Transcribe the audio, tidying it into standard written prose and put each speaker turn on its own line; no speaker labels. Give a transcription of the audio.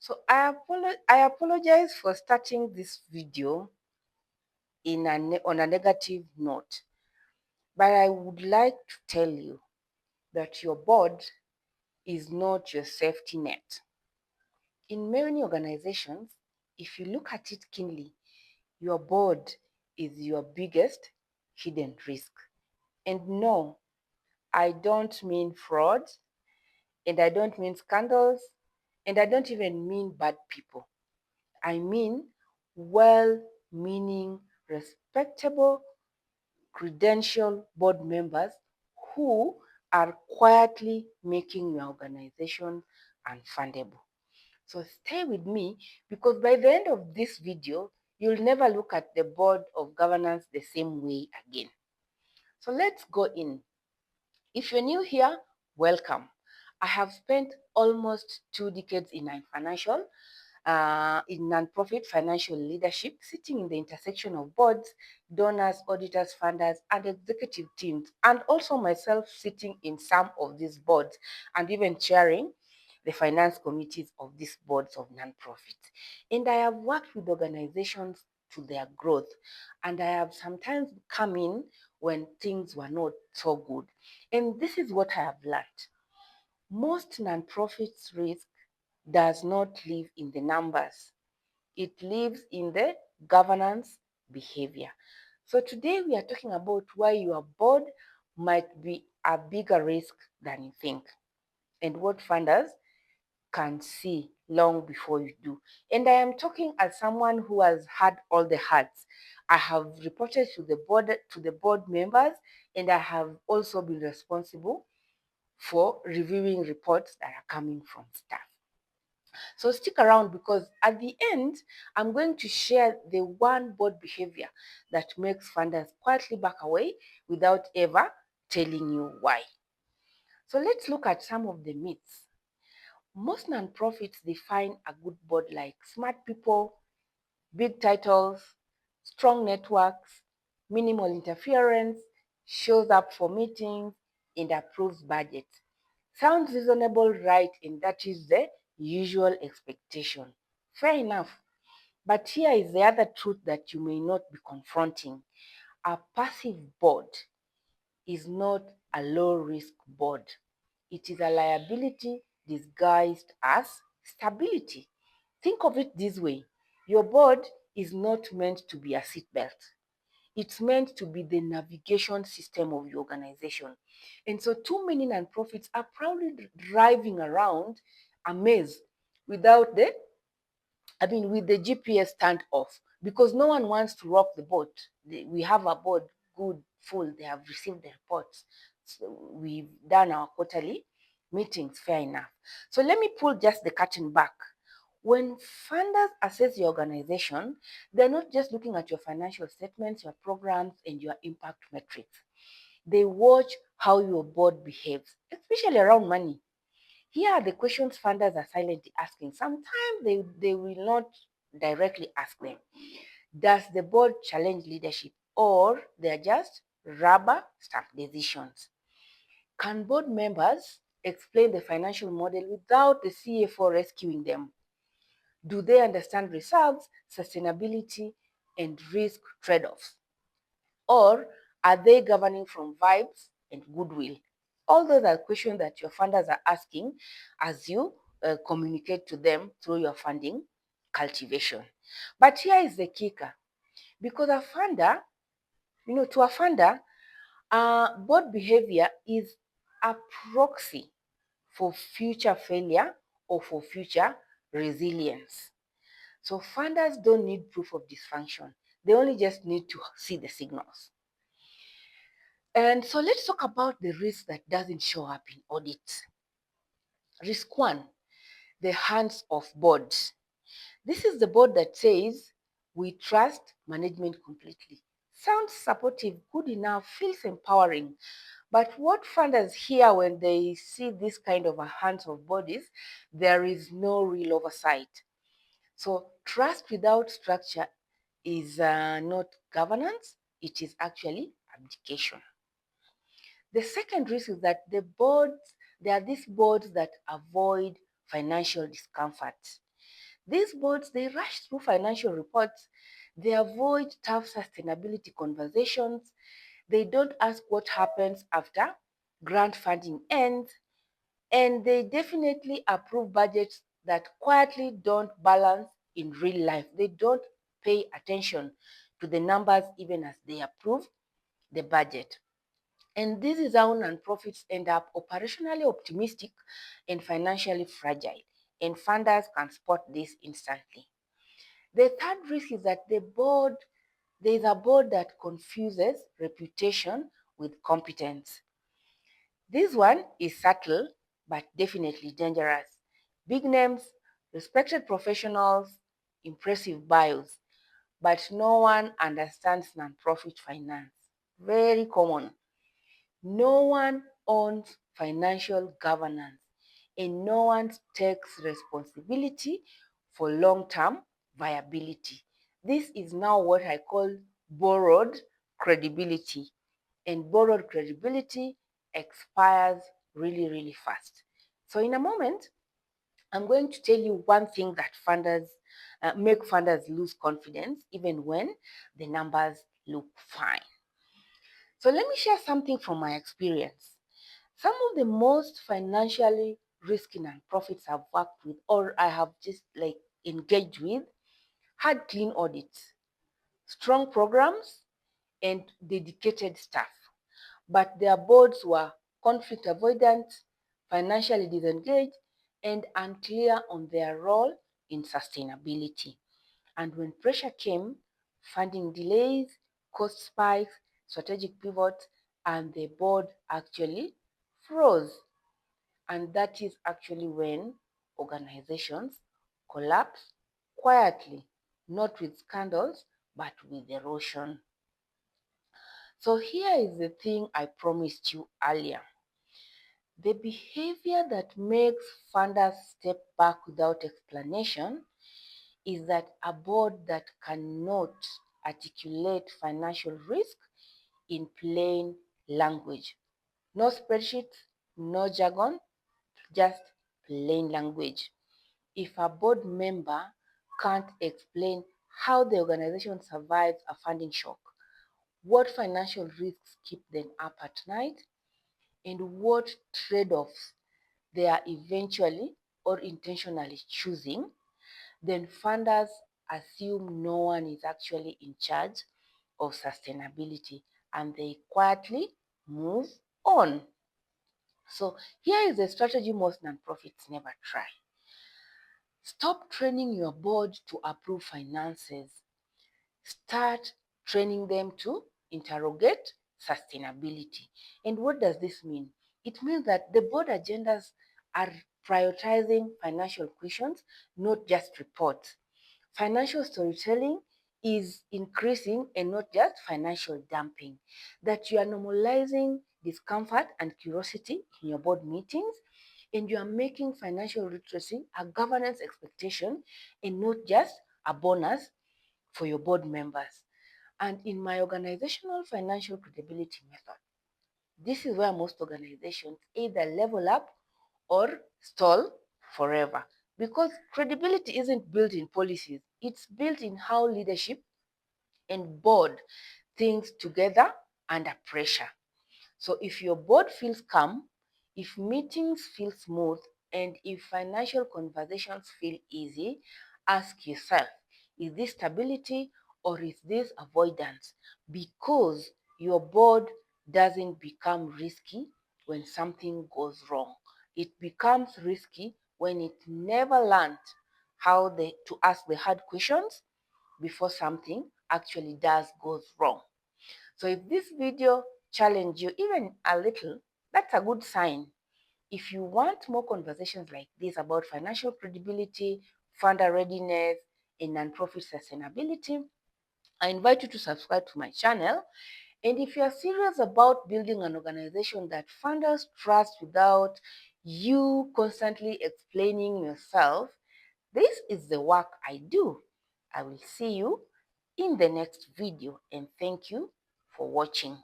So I apologize for starting this video on a negative note, but I would like to tell you that your board is not your safety net. In many organizations, if you look at it keenly, your board is your biggest hidden risk. And no, I don't mean fraud, and I don't mean scandals, and I don't even mean bad people. I mean well meaning, respectable, credential board members who are quietly making your organization unfundable. So stay with me, because by the end of this video, you'll never look at the board of governance the same way again. So let's go in. If you're new here, welcome. I have spent almost 2 decades in nonprofit financial leadership, sitting in the intersection of boards, donors, auditors, funders, and executive teams, and also myself sitting in some of these boards and even chairing the finance committees of these boards of nonprofits. And I have worked with organizations to their growth, and I have sometimes come in when things were not so good. And this is what I have learned. Most nonprofits' risk does not live in the numbers. It lives in the governance behavior. So today we are talking about why your board might be a bigger risk than you think, and what funders can see long before you do. And I am talking as someone who has had all the hats. I have reported to the board members, and I have also been responsible for reviewing reports that are coming from staff. So stick around, because at the end, I'm going to share the one board behavior that makes funders quietly back away without ever telling you why. So let's look at some of the myths. Most nonprofits define a good board like smart people, big titles, strong networks, minimal interference, shows up for meetings, and approves budgets. Sounds reasonable, right? And that is the usual expectation. Fair enough. But here is the other truth that you may not be confronting. A passive board is not a low risk board. It is a liability disguised as stability. Think of it this way: your board is not meant to be a seatbelt. It's meant to be the navigation system of your organization. And so, too many nonprofits are proudly driving around a maze without with the GPS turned off, because no one wants to rock the boat. We have a board, good, full, they have received the reports. So we've done our quarterly meetings, fair enough. So let me pull just the curtain back. When funders assess your organization, they're not just looking at your financial statements, your programs, and your impact metrics. They watch how your board behaves, especially around money. Here are the questions funders are silently asking. Sometimes they will not directly ask them. Does the board challenge leadership, or they're just rubber stamp decisions? Can board members explain the financial model without the CFO rescuing them? Do they understand reserves, sustainability, and risk trade-offs? Or are they governing from vibes and goodwill? All those are questions that your funders are asking as you communicate to them through your funding cultivation. But here is the kicker: because a funder, to a funder, board behavior is a proxy for future failure or for future resilience. So funders don't need proof of dysfunction. They only just need to see the signals. And so let's talk about the risk that doesn't show up in audits. Risk one, the hands of boards. This is the board that says, we trust management completely. Sounds supportive, good enough, feels empowering. But what funders hear when they see this kind of a hands of bodies, there is no real oversight. So trust without structure is not governance, it is actually abdication. The second risk is that there are these boards that avoid financial discomfort. These boards, they rush through financial reports, they avoid tough sustainability conversations, they don't ask what happens after grant funding ends, and they definitely approve budgets that quietly don't balance in real life. They don't pay attention to the numbers even as they approve the budget. And this is how nonprofits end up operationally optimistic and financially fragile. And funders can spot this instantly. The third risk is that there is a board that confuses reputation with competence. This one is subtle but definitely dangerous. Big names, respected professionals, impressive bios, but no one understands nonprofit finance. Very common. No one owns financial governance and no one takes responsibility for long-term viability. This is now what I call borrowed credibility. And borrowed credibility expires really, really fast. So in a moment, I'm going to tell you one thing that funders make funders lose confidence even when the numbers look fine. So let me share something from my experience. Some of the most financially risky nonprofits I've worked with or I have just like engaged with had clean audits, strong programs, and dedicated staff. But their boards were conflict avoidant, financially disengaged, and unclear on their role in sustainability. And when pressure came, funding delays, cost spikes, strategic pivots, and the board actually froze. And that is actually when organizations collapse quietly, not with scandals, but with erosion. So here is the thing I promised you earlier. The behavior that makes funders step back without explanation is that a board that cannot articulate financial risk in plain language. No spreadsheets, no jargon, just plain language. If a board member can't explain how the organization survives a funding shock, what financial risks keep them up at night, and what trade-offs they are eventually or intentionally choosing, then funders assume no one is actually in charge of sustainability and they quietly move on. So here is a strategy most nonprofits never try. Stop training your board to approve finances. Start training them to interrogate sustainability. And what does this mean? It means that the board agendas are prioritizing financial questions, not just reports. Financial storytelling is increasing and not just financial dumping. That you are normalizing discomfort and curiosity in your board meetings, and you are making financial literacy a governance expectation and not just a bonus for your board members. And in my organizational financial credibility method, this is where most organizations either level up or stall forever. Because credibility isn't built in policies, it's built in how leadership and board things together under pressure. So if your board feels calm, if meetings feel smooth, and if financial conversations feel easy, ask yourself, is this stability or is this avoidance? Because your board doesn't become risky when something goes wrong. It becomes risky when it never learned to ask the hard questions before something actually does goes wrong. So if this video challenged you even a little, that's a good sign. If you want more conversations like this about financial credibility, funder readiness, and nonprofit sustainability, I invite you to subscribe to my channel. And if you are serious about building an organization that funders trust without you constantly explaining yourself, this is the work I do. I will see you in the next video and thank you for watching.